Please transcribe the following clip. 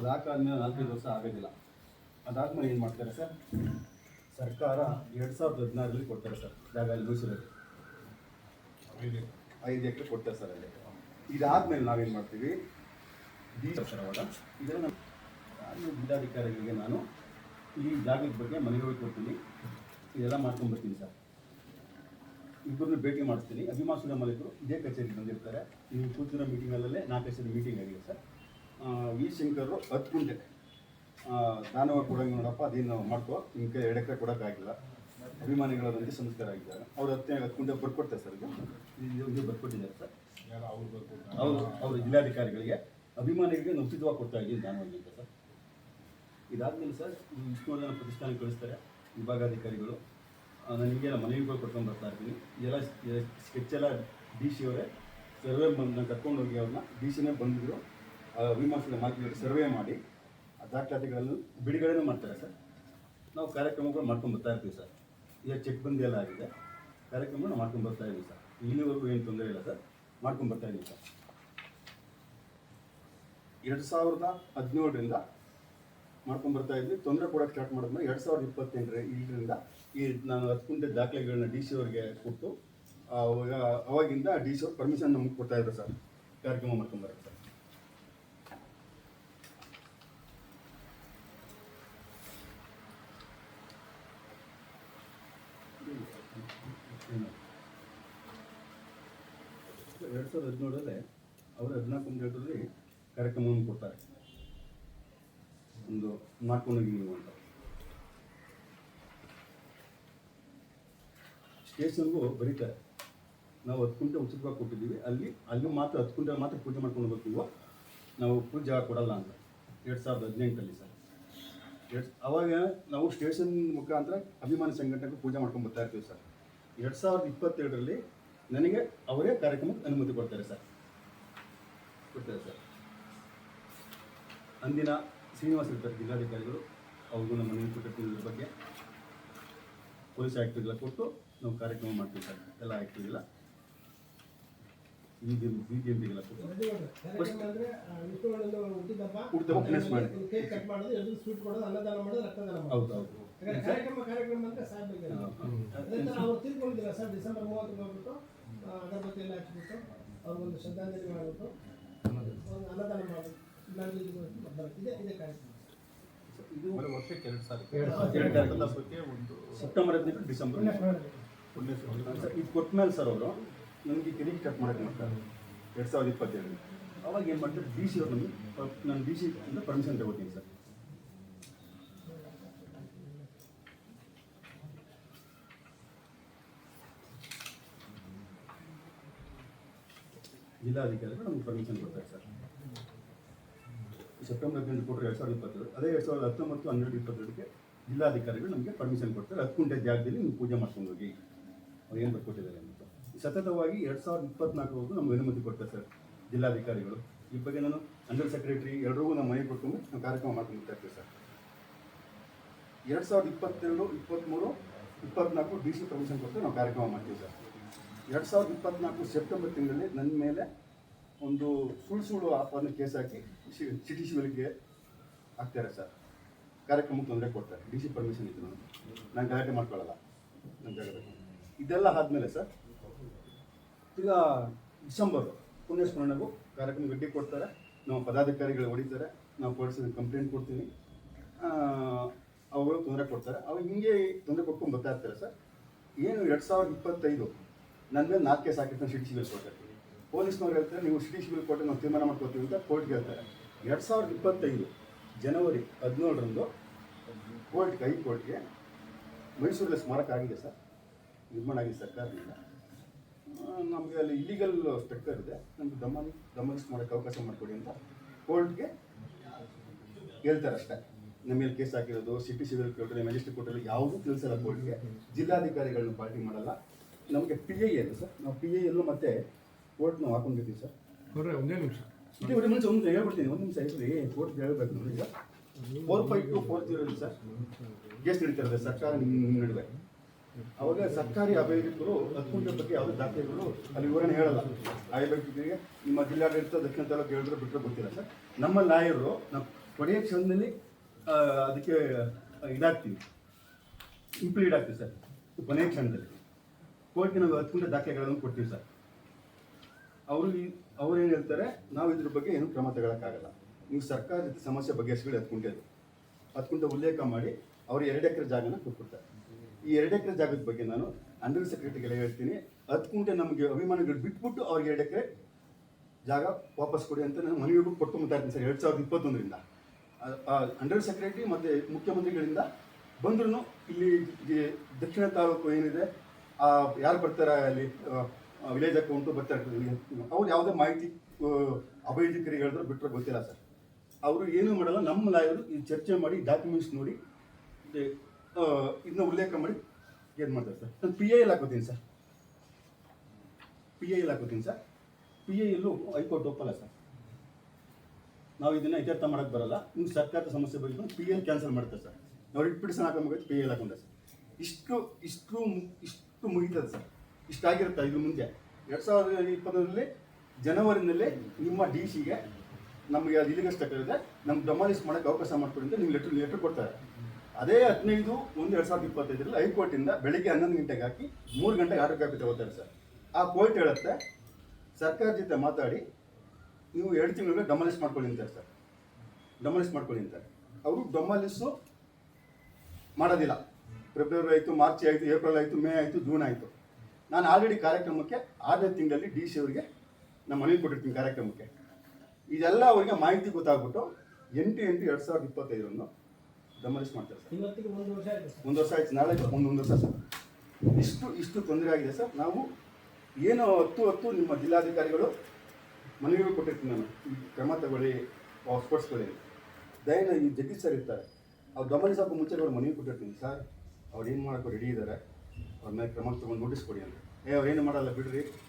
ಅದಾದ್ಮೇಲೆ 4-5 ವರ್ಷ ಆಗೋದಿಲ್ಲ. ಅದಾದ್ಮೇಲೆ ಏನು ಮಾಡ್ತಾರೆ ಸರ್, ಸರ್ಕಾರ 2016ರಲ್ಲಿ ಕೊಡ್ತಾರೆ ಸರ್ ಜಾಗ ಅಲ್ಲಿ ಮೈಸೂರಲ್ಲಿ 5 ಎಕರೆ ಕೊಡ್ತಾರೆ ಸರ್ ಅಲ್ಲಿ. ಇದಾದ್ಮೇಲೆ ನಾವೇನು ಮಾಡ್ತೀವಿ ಸರ್ ಅವಾಗ ಇದನ್ನು ನಾನು ಜಿಲ್ಲಾಧಿಕಾರಿಗಳಿಗೆ ನಾನು ಈ ಜಾಗದ ಬಗ್ಗೆ ಮನೆಗೆ ಹೋಗಿ ಕೊಡ್ತೀನಿ, ಇದೆಲ್ಲ ಮಾಡ್ಕೊಂಡ್ಬರ್ತೀನಿ ಸರ್. ಇಬ್ಬರನ್ನು ಭೇಟಿ ಮಾಡಿಸ್ತೀನಿ. ಅಭಿಮಾಸುರ ಮಾಲೀಕರು ಇದೇ ಕಚೇರಿಗೆ ಬಂದಿರ್ತಾರೆ. ನೀವು ಕೂತಿರೋ ಮೀಟಿಂಗಲ್ಲೇ 4 ಸರಿ ಮೀಟಿಂಗ್ ಆಗಿದೆ ಸರ್. ವಿ ಶಂಕರ್ 10 ಗುಂಟೆ ದಾನವ ಕೊಡೋಂಗೆ ನೋಡಪ್ಪ, ಅದೇನು ಮಾಡ್ಕೋ, ನಿಮ್ಮ ಕೈ 2 ಎಕರೆ ಕೊಡೋಕ್ಕಾಗಿಲ್ಲ, ಅಭಿಮಾನಿಗಳವರಿಗೆ ಸಂಸ್ಕಾರ ಆಗಿದ್ದಾರೆ. ಅವ್ರು 10 ಗುಂಟೆ ಬರ್ಕೊಡ್ತಾರೆ ಸರ್. ಇದು ಬರ್ಕೊಟ್ಟಿದ್ದಾರೆ ಸರ್. ಅವರು ಜಿಲ್ಲಾಧಿಕಾರಿಗಳಿಗೆ ಅಭಿಮಾನಿಗಳಿಗೆ ನಾವು ಉಚಿತವಾಗಿ ಕೊಡ್ತಾ ಇದ್ದೀವಿ ದಾನವಾಗಿ ಅಂತ ಸರ್. ಇದಾದ್ಮೇಲೆ ಸರ್ ವಿಷ್ಣುವರ್ಧನ ಪ್ರತಿಷ್ಠಾನ ಕಳಿಸ್ತಾರೆ ವಿಭಾಗಾಧಿಕಾರಿಗಳು. ನನಗೆಲ್ಲ ಮನೆಗಳು ಕೊಟ್ಕೊಂಡು ಬರ್ತಾ ಇರ್ತೀನಿ. ಇದೆಲ್ಲ ಸ್ಕೆಚ್ ಎಲ್ಲ ಡಿ ಸಿ ಅವರೇ ಸರ್ವೆ ಬಂದು ಕರ್ಕೊಂಡೋಗಿ ಅವ್ರನ್ನ ಡಿ ಸಿನೇ ಬಂದಿದ್ರು ಅಭಿಮಾನಿಗಳ ಮಾಹಿತಿ ಸರ್ವೆ ಮಾಡಿ ಆ ದಾಖಲಾತಿಗಳನ್ನು ಬಿಡುಗಡೆನೂ ಮಾಡ್ತಾರೆ ಸರ್. ನಾವು ಕಾರ್ಯಕ್ರಮಗಳು ಮಾಡ್ಕೊಂಡು ಬರ್ತಾ ಇರ್ತೀವಿ ಸರ್. ಈಗ ಚೆಕ್ ಬಂದಿ ಎಲ್ಲ ಆಗಿದೆ, ಕಾರ್ಯಕ್ರಮ ನಾವು ಮಾಡ್ಕೊಂಡು ಬರ್ತಾ ಇದ್ದೀವಿ ಸರ್. ಇಲ್ಲಿವರೆಗೂ ಏನು ತೊಂದರೆ ಇಲ್ಲ ಸರ್, ಮಾಡ್ಕೊಂಡು ಬರ್ತಾ ಇದ್ದೀವಿ ಸರ್. 2017ರಿಂದ ಮಾಡ್ಕೊಂಡು ಬರ್ತಾ ಇದ್ವಿ. ತೊಂದರೆ ಕೊಡೋಕ್ಕೆ ಸ್ಟಾರ್ಟ್ ಮಾಡಿದ್ಮೇಲೆ 2028ರಿಂದ ಈ ನಾನು 10 ಗುಂಟೆ ದಾಖಲೆಗಳನ್ನ ಡಿ ಸಿ ಅವ್ರಿಗೆ ಕೊಟ್ಟು ಅವಾಗಿಂದ ಡಿ ಸಿ ಅವ್ರು ಪರ್ಮಿಷನ್ ನಮ್ಗೆ ಕೊಡ್ತಾ ಇದ್ರು ಸರ್ ಕಾರ್ಯಕ್ರಮ ಮಾಡ್ಕೊಂಡು ಬರೋಕ್ಕೆ ಸರ್. ಸರ್ 2017ರಲ್ಲಿ ಅವರು 14 ಕಾರ್ಯಕ್ರಮವನ್ನು ಕೊಡ್ತಾರೆ, ಒಂದು ಮಾಡ್ಕೊಂಡೋಗಿ ನೀವು ಅಂತ. ಸ್ಟೇಷನ್ಗೂ ಬರೀತಾರೆ, ನಾವು 10 ಗುಂಟೆ ಉಚಿತವಾಗಿ ಕೊಟ್ಟಿದ್ದೀವಿ, ಅಲ್ಲಿ ಮಾತ್ರ 10 ಗುಂಟೆ ಮಾತ್ರ ಪೂಜೆ ಮಾಡ್ಕೊಂಡು ಬರ್ತೀವೋ, ನಾವು ಪೂಜೆ ಕೊಡಲ್ಲ ಅಂತ 2018ರಲ್ಲಿ ಸರ್. ಅವಾಗ ನಾವು ಸ್ಟೇಷನ್ ಮುಖಾಂತರ ಅಭಿಮಾನಿ ಸಂಘಟನೆಗೆ ಪೂಜೆ ಮಾಡ್ಕೊಂಡು ಬರ್ತಾ ಇರ್ತೀವಿ ಸರ್. 2022ರಲ್ಲಿ ನನಗೆ ಅವರೇ ಕಾರ್ಯಕ್ರಮಕ್ಕೆ ಅನುಮತಿ ಕೊಡ್ತಾರೆ ಸರ್. ಅಂದಿನ ಶ್ರೀನಿವಾಸ ಇರ್ತಾರೆ ಜಿಲ್ಲಾಧಿಕಾರಿಗಳು, ಅವ್ರಿಗೂ ನಮ್ಮ ಮನೆ ಕೊಟ್ಟಿದ್ದ ಬಗ್ಗೆ ಪೊಲೀಸ್ ಆ್ಯಕ್ಟ್ರಿಗೆಲ್ಲ ಕೊಟ್ಟು ನಾವು ಕಾರ್ಯಕ್ರಮ ಮಾಡ್ತೀವಿ ಸರ್. ಎಲ್ಲ ಆ್ಯಕ್ಟ್ರಿಗೆಲ್ಲ BGMPಗೆಲ್ಲ ಕೊಟ್ಟು ಹೌದು ಡಿಸೆಂಬರ್ 30 ಹೋಗ್ಬಿಟ್ಟು ಅಗರಬತ್ತಿ ಎಲ್ಲ ಹಚ್ಬಿಟ್ಟು ಅವ್ರಿಗೊಂದು ಶ್ರದ್ಧಾಂಜಲಿ ಮಾಡಿಬಿಟ್ಟು ಅನ್ನದಾನ ಮಾಡಿ ಇದೇ ಕಾರ್ಯಕ್ರಮ. ಇದು ವರ್ಷಕ್ಕೆ 2 ಸಾರಿ ಸೆಪ್ಟೆಂಬರ್ 15 ಡಿಸೆಂಬರ್ ಇದು ಕೊಟ್ಟ ಮೇಲೆ ಸರ್ ಅವರು ನನಗೆ ಕೆರಿಗೆ ಸ್ಟಾರ್ಟ್ ಮಾಡೋಕ್ಕೆ ಮಾಡ್ತಾರೆ 2027. ಅವಾಗ ಏನು ಮಾಡ್ತಾರೆ, ಡಿ ಸಿ ಅವ್ರು ನಮಗೆ ನಾನು ಡಿ ಸಿ ಅಂತ ಪರ್ಮಿಷನ್ ತಗೋತೀನಿ ಸರ್. ಜಿಲ್ಲಾಧಿಕಾರಿಗಳು ನಮಗೆ ಪರ್ಮಿಷನ್ ಕೊಡ್ತಾರೆ ಸರ್. ಸೆಪ್ಟೆಂಬರ್ 15 ಕೊಟ್ಟರೆ 2022. ಅದೇ 2019, 12, 22ಕ್ಕೆ ಜಿಲ್ಲಾಧಿಕಾರಿಗಳು ನಮಗೆ ಪರ್ಮಿಷನ್ ಕೊಡ್ತಾರೆ. 10 ಗುಂಟೆ ಜಾಗದಲ್ಲಿ ನೀವು ಪೂಜೆ ಮಾಡ್ಕೊಂಡು ಹೋಗಿ ಅವ್ರು ಏನು ಬರ್ಕೊಟ್ಟಿದ್ದಾರೆ ಅಂತ. ಸತತವಾಗಿ 2024ವರೆಗೂ ನಮ್ಗೆ ಅನುಮತಿ ಕೊಡ್ತಾರೆ ಸರ್ ಜಿಲ್ಲಾಧಿಕಾರಿಗಳು. ಈ ಬಗ್ಗೆ ನಾನು ಅಂಡರ್ ಸೆಕ್ರೆಟರಿ ಎಲ್ಲರಿಗೂ ನಾವು ಮನೆ ಕೊಟ್ಕೊಂಡು ನಾವು ಕಾರ್ಯಕ್ರಮ ಮಾಡ್ಕೊಂಡು ಬರ್ತಾ ಇರ್ತೀವಿ ಸರ್. 2022, 23, 24 ಡಿ ಸಿ ಪರ್ಮಿಷನ್ ಕೊಟ್ಟು ನಾವು ಕಾರ್ಯಕ್ರಮ ಮಾಡ್ತೀವಿ ಸರ್. 2024 ಸೆಪ್ಟೆಂಬರ್ ತಿಂಗಳಲ್ಲಿ ನನ್ನ ಮೇಲೆ ಒಂದು ಸುಳ್ಳು ಆಪಾದನೆ ಕೇಸ್ ಹಾಕಿ ಸಿಟಿ ಸಿವಿಲ್ಗೆ ಹಾಕ್ತಾರೆ ಸರ್. ಕಾರ್ಯಕ್ರಮಕ್ಕೆ ತೊಂದರೆ ಕೊಡ್ತಾರೆ. ಡಿ ಸಿ ಪರ್ಮಿಷನ್ ಇತ್ತು, ನಾನು ಗಲಾಟೆ ಮಾಡ್ಕೊಳ್ಳಲ್ಲ ನನ್ನ ಜಾಗದಲ್ಲಿ. ಇದೆಲ್ಲ ಆದಮೇಲೆ ಸರ್ ಈಗ ಡಿಸೆಂಬರ್ ಪುಣ್ಯಸ್ಮರಣೆಗೂ ಕಾರ್ಯಕ್ರಮ ಗಡ್ಡಿ ಕೊಡ್ತಾರೆ. ನಮ್ಮ ಪದಾಧಿಕಾರಿಗಳು ಹೊಡಿತಾರೆ, ನಾವು ಪೊಲೀಸರಿಗೆ ಕಂಪ್ಲೇಂಟ್ ಕೊಡ್ತೀವಿ, ಅವುಗಳು ತೊಂದರೆ ಕೊಡ್ತಾರೆ. ಅವಾಗ ಹಿಂಗೆ ತೊಂದರೆ ಕೊಟ್ಕೊಂಡು ಬರ್ತಾ ಇರ್ತಾರೆ ಸರ್. ಏನು 2025 ನನ್ನ ಮೇಲೆ 4 ಕೇಸ್ ಹಾಕಿರ್ತಾನೆ ಸಿಟಿ ಸಿವಿಲ್ ಕೋರ್ಟಲ್ಲಿ. ಪೊಲೀಸ್ನವ್ರು ಹೇಳ್ತಾರೆ ನೀವು ಸಿಟಿ ಸಿವಿಲ್ ಕೋರ್ಟಲ್ಲಿ ನಾವು ತೀರ್ಮಾನ ಮಾಡ್ಕೊತೀವಿ ಅಂತ ಕೋರ್ಟ್ಗೆ ಹೇಳ್ತಾರೆ. 2025 ಜನವರಿ 17ರಂದು ಹೈಕೋರ್ಟ್ಗೆ ಮೈಸೂರಲ್ಲಿ ಸ್ಮಾರಕ ಆಗಿದೆ ಸರ್, ನಿರ್ಮಾಣ ಆಗಿದೆ ಸರ್ಕಾರದಿಂದ. ನಮಗೆ ಅಲ್ಲಿ ಇಲಿಗಲ್ ಸ್ಟ್ರಕ್ಚರ್ ಇದೆ, ನಮಗೆ ದಮನಿಸ್ಟ್ ಮಾಡೋಕ್ಕೆ ಅವಕಾಶ ಮಾಡಿಕೊಡಿ ಅಂತ ಕೋರ್ಟ್ಗೆ ಹೇಳ್ತಾರೆ ಅಷ್ಟೇ. ನಮ್ಮ ಮೇಲೆ ಕೇಸ್ ಹಾಕಿರೋದು ಸಿಟಿ ಸಿವಿಲ್ ಕೋರ್ಟಲ್ಲಿ ಮ್ಯಾಜಿಸ್ಟ್ರೇಟ್ ಕೋರ್ಟಲ್ಲಿ ಯಾವುದೂ ತಿಳಿಸಲ್ಲ ಕೋರ್ಟ್ಗೆ. ಜಿಲ್ಲಾಧಿಕಾರಿಗಳನ್ನ ಪಾರ್ಟಿ ಮಾಡಲ್ಲ. ನಮಗೆ PI ಇದೆ ಸರ್, ನಾವು PI ಎಲ್ಲೂ ಮತ್ತೆ ಕೋರ್ಟ್ ನಾವು ಹಾಕೊಂಡಿದ್ದೀವಿ ಸರ್. ಒಂದೇ ನಿಮಿಷ ಒಂದು ಹೇಳ್ಬಿಡ್ತೀನಿ, ಒಂದು ನಿಮಿಷ ಇರ್ರಿ, ಕೋರ್ಟ್ ಹೇಳ್ಬೇಕು ನೋಡಿ ಸರ್. 4524 ಸರ್ ಕೇಸ್ ನಡೀತಾರೆ ಸರ್ಕಾರ ನಿಮ್ಮ ನಡುವೆ. ಅವಾಗ ಸರ್ಕಾರಿ ಅಭಿವೃದ್ಧಿಗಳು 10 ಗುಂಟೆ ಬಗ್ಗೆ ಯಾವುದೇ ದಾಖಲೆಗಳು ಅಲ್ಲಿ ವಿವರಣೆ ಹೇಳಲ್ಲ. ಆಯಾ ನಿಮ್ಮ ಜಿಲ್ಲಾಡಳಿತ ದಕ್ಷಿಣ ತಾಲೂಕು ಹೇಳಿದ್ರೆ ಬಿಟ್ಟರೆ ಗೊತ್ತಿಲ್ಲ ಸರ್. ನಮ್ಮ ಲಾಯರು ನಾವು ಕೊನೆಯ ಕ್ಷಣದಲ್ಲಿ ಅದಕ್ಕೆ ಇದಾಗ್ತೀವಿ, ಇಂಪ್ಲೀಡ್ ಆಗ್ತೀವಿ ಸರ್. ಕೊನೆಯ ಕ್ಷಣದಲ್ಲಿ ಕೋರ್ಟ್ಗೆ ನಾವು 10 ಗಂಟೆ ದಾಖಲೆಗಳನ್ನು ಕೊಡ್ತೀವಿ ಸರ್. ಅವ್ರು ಏನು ಹೇಳ್ತಾರೆ, ನಾವು ಇದ್ರ ಬಗ್ಗೆ ಏನು ಕ್ರಮ ತಗೊಳಕ್ಕಾಗಲ್ಲ, ನೀವು ಸರ್ಕಾರ ಜೊತೆ ಸಮಸ್ಯೆ ಬಗೆಹರಿಸ್ಕೊಳ್ಳಿ 10 ಗುಂಟೆ ಉಲ್ಲೇಖ ಮಾಡಿ ಅವರು 2 ಎಕರೆ ಜಾಗನ ಕೊಟ್ಬಿಡ್ತಾರೆ. ಈ 2 ಎಕರೆ ಜಾಗದ ಬಗ್ಗೆ ನಾನು ಅಂಡರ್ ಸೆಕ್ರೆಟರಿಗೆಲ್ಲ ಹೇಳ್ತೀನಿ, 10 ಗುಂಟೆ ನಮಗೆ ಅಭಿಮಾನಿಗಳು ಬಿಟ್ಬಿಟ್ಟು ಅವ್ರಿಗೆ 2 ಎಕರೆ ಜಾಗ ವಾಪಸ್ ಕೊಡಿ ಅಂತ ನಾನು ಮನವಿಗೂ ಕೊಟ್ಕೊಂಡ್ತಾ ಇರ್ತೀನಿ ಸರ್. 2021ರಿಂದ ಅಂಡರ್ ಸೆಕ್ರೆಟರಿ ಮತ್ತು ಮುಖ್ಯಮಂತ್ರಿಗಳಿಂದ ಬಂದ್ರೂ ಇಲ್ಲಿ ದಕ್ಷಿಣ ತಾಲೂಕು ಏನಿದೆ, ಯಾರು ಬರ್ತಾರೆ ಅಲ್ಲಿ ವಿಲೇಜ್ ಅಕೌಂಟು ಬರ್ತಾರೆ, ಅವ್ರು ಯಾವುದೇ ಮಾಹಿತಿ ಅಭಯಧಿಕಾರಿ ಹೇಳಿದ್ರೆ ಬಿಟ್ಟರೆ ಗೊತ್ತಿಲ್ಲ ಸರ್. ಅವರು ಏನೂ ಮಾಡಲ್ಲ. ನಮ್ಮ ಲಾಯರು ಈ ಚರ್ಚೆ ಮಾಡಿ ಡಾಕ್ಯುಮೆಂಟ್ಸ್ ನೋಡಿ ಇದನ್ನ ಉಲ್ಲೇಖ ಮಾಡಿ ಏನು ಮಾಡ್ತಾರೆ ಸರ್. ನಾನು PI ಹಾಕೋತೀನಿ ಸರ್, PI ಹಾಕೋತೀನಿ ಸರ್. PI ಎಲ್ಲೂ ಹೈಕೋರ್ಟ್ ಒಪ್ಪಲ್ಲ ಸರ್. ನಾವು ಇದನ್ನು ಇತ್ಯರ್ಥ ಮಾಡೋಕ್ಕೆ ಬರಲ್ಲ. ನಿಮ್ಗೆ ಸರ್ಕಾರದ ಸಮಸ್ಯೆ ಬಗ್ಗೆ PI ಕ್ಯಾನ್ಸಲ್ ಮಾಡ್ತಾರೆ ಸರ್. ನಾವು ರಿಪಿಟೇಷನ್ ಹಾಕೊಂಡ್ಬೇಕು, PI ಹಾಕೊಂಡೆ ಸರ್. ಇಷ್ಟು ಮುಗಿತದೆ ಸರ್. ಇಷ್ಟಾಗಿರುತ್ತೆ. ಇದು ಮುಂಚೆ 2020ರಲ್ಲಿ ಜನವರಿನಲ್ಲಿ ನಿಮ್ಮ DC-ಗೆ ನಮಗೆ ಅದು ಇಲ್ಲಿಗಷ್ಟು ಇದೆ, ನಮ್ಗೆ ಡೆಮಾಲಿಷ್ ಮಾಡೋಕ್ಕೆ ಅವಕಾಶ ಮಾಡ್ಕೊಡಿ ಅಂತ ನೀವು ಲೆಟ್ರ್ ಕೊಡ್ತಾರೆ. ಅದೇ 15/1/2025ರಲ್ಲಿ ಹೈಕೋರ್ಟಿಂದ ಬೆಳಿಗ್ಗೆ 11 ಗಂಟೆಗೆ ಹಾಕಿ 3 ಗಂಟೆಗೆ ಆರ್ಡರ್ ಕಾಪಿ ತಗೋತಾರೆ ಸರ್. ಆ ಕೋರ್ಟ್ ಹೇಳುತ್ತೆ, ಸರ್ಕಾರ ಜೊತೆ ಮಾತಾಡಿ ನೀವು 2 ತಿಂಗಳಿಗೆ ಡೆಮಾಲಿಷ್ ಮಾಡ್ಕೊಳ್ಳಿ ಅಂತಾರೆ ಸರ್. ಡೆಮಾಲಿಷ್ ಮಾಡ್ಕೊಳ್ಳಿ ಅಂತಾರೆ. ಅವರು ಡೆಮಾಲಿಷು ಮಾಡೋದಿಲ್ಲ. ಫೆಬ್ರವರಿ ಆಯಿತು, ಮಾರ್ಚ್ ಆಯಿತು, ಏಪ್ರಿಲ್ ಆಯಿತು, ಮೇ ಆಯಿತು, ಜೂನ್ ಆಯಿತು. ನಾನು ಆಲ್ರೆಡಿ ಕಾರ್ಯಕ್ರಮಕ್ಕೆ 6ನೇ ತಿಂಗಳಲ್ಲಿ DC ಅವರಿಗೆ ನಾನು ಮನವಿ ಕೊಟ್ಟಿರ್ತೀನಿ ಕಾರ್ಯಕ್ರಮಕ್ಕೆ. ಇದೆಲ್ಲ ಅವರಿಗೆ ಮಾಹಿತಿ ಗೊತ್ತಾಗ್ಬಿಟ್ಟು 8/8/2025 ಡೆಮಾಲಿಷ್ ಮಾಡ್ತಾರೆ ಸರ್. ಇವತ್ತಿಗೆ 1 ವರ್ಷ ಆಯಿತು ಸರ್. 1 ವರ್ಷ ಆಯ್ತು, ನಾಳೆ 1 ವರ್ಷ ಸರ್. ಇಷ್ಟು ತೊಂದರೆ ಆಗಿದೆ ಸರ್. ನಾವು ಏನು 10 ನಿಮ್ಮ ಜಿಲ್ಲಾಧಿಕಾರಿಗಳು ಮನವಿಗಳು ಕೊಟ್ಟಿರ್ತೀನಿ ನಾನು, ಈ ಕ್ರಮ ತಗೊಳ್ಳಿ, ಸ್ಪೋರ್ಟ್ಸ್ಕೊಳ್ಳಿ. ದಯನ ಈ ಜಗದೀಶ್ ಸರ್ ಇರ್ತಾರೆ, ಅವ್ರು ಡೆಮಾಲಿಷ್ ಹಾಕೋ ಮುಂಚೆ ಅವ್ರು ಮನವಿ ಕೊಟ್ಟಿರ್ತೀನಿ ಸರ್. ಅವ್ರು ಏನು ಮಾಡೋಕ್ಕೂ ರೆಡಿ ಇದ್ದಾರೆ, ಅವ್ರ ಮೇಲೆ ಕ್ರಮ ತೊಗೊಂಡು ನೋಟಿಸ್ ಕೊಡಿ ಅಂತ. ಅವ್ರೇನು ಮಾಡಲ್ಲ ಬಿಡ್ರಿ,